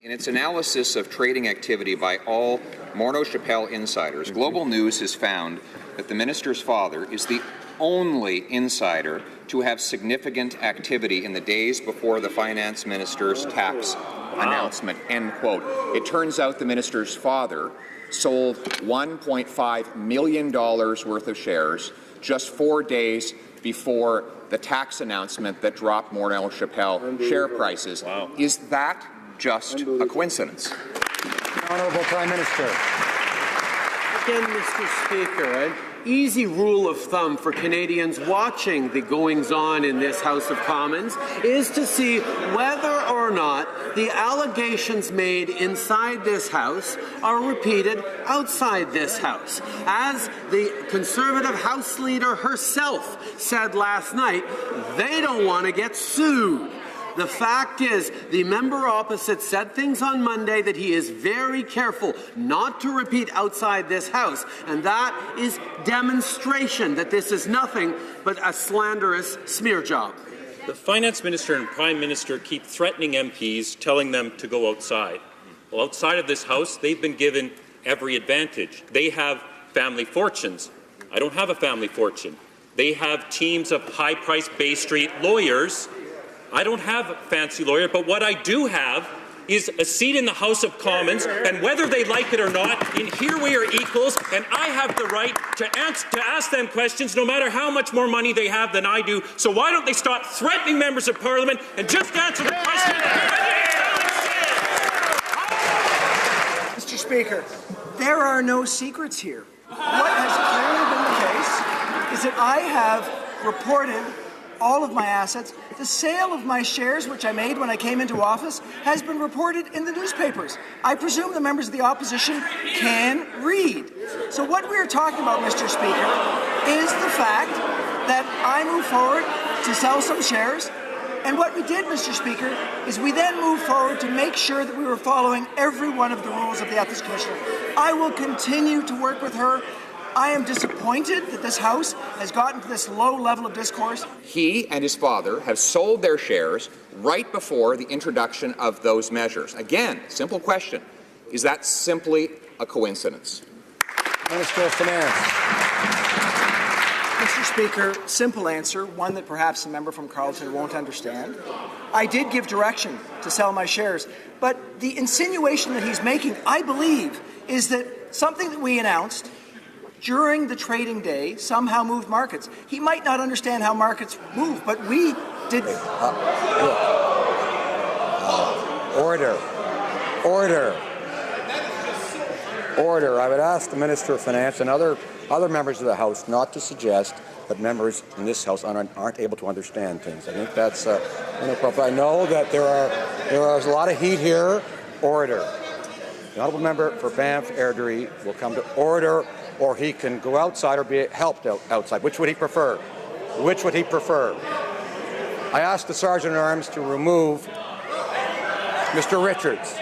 In its analysis of trading activity by all Morneau-Chappelle insiders, Global News has found that the minister's father is the only insider to have significant activity in the days before the finance minister's tax announcement, end quote. It turns out the minister's father sold $1.5 million worth of shares just 4 days before the tax announcement that dropped Morneau-Chappelle share prices. Wow. Is that just a coincidence? Honourable Prime Minister. Again, Mr. Speaker, an easy rule of thumb for Canadians watching the goings-on in this House of Commons is to see whether or not the allegations made inside this House are repeated outside this House. As the Conservative House Leader herself said last night, they don't want to get sued. The fact is, the member opposite said things on Monday that he is very careful not to repeat outside this House, and that is demonstration that this is nothing but a slanderous smear job. The Finance Minister and Prime Minister keep threatening MPs, telling them to go outside. Well, outside of this House, they've been given every advantage. They have family fortunes. I don't have a family fortune. They have teams of high-priced Bay Street lawyers. I don't have a fancy lawyer, but what I do have is a seat in the House of Commons, and whether they like it or not, in here we are equals, and I have the right to ask them questions no matter how much more money they have than I do. So why don't they stop threatening members of Parliament and just answer the question? Mr. Speaker, there are no secrets here. What has clearly been the case is that I have reported all of my assets. The sale of my shares, which I made when I came into office, has been reported in the newspapers. I presume the members of the opposition can read. So what we are talking about, Mr. Speaker, is the fact that I moved forward to sell some shares. And what we did, Mr. Speaker, is we then moved forward to make sure that we were following every one of the rules of the Ethics Commissioner. I will continue to work with her. I am disappointed that this House has gotten to this low level of discourse. He and his father have sold their shares right before the introduction of those measures. Again, simple question. Is that simply a coincidence? Minister of Finance. Mr. Speaker, simple answer, one that perhaps a member from Carleton won't understand. I did give direction to sell my shares, but the insinuation that he's making, I believe, is that something that we announced during the trading day somehow moved markets. He might not understand how markets move, but we did. Order. I would ask the Minister of Finance and other members of the House not to suggest that members in this House aren't able to understand things. I think that's inappropriate. I know that there is a lot of heat here. Order. The honourable member for Banff Airdrie will come to order, or he can go outside or be helped outside. Which would he prefer? I ask the Sergeant-at-Arms to remove Mr. Richards.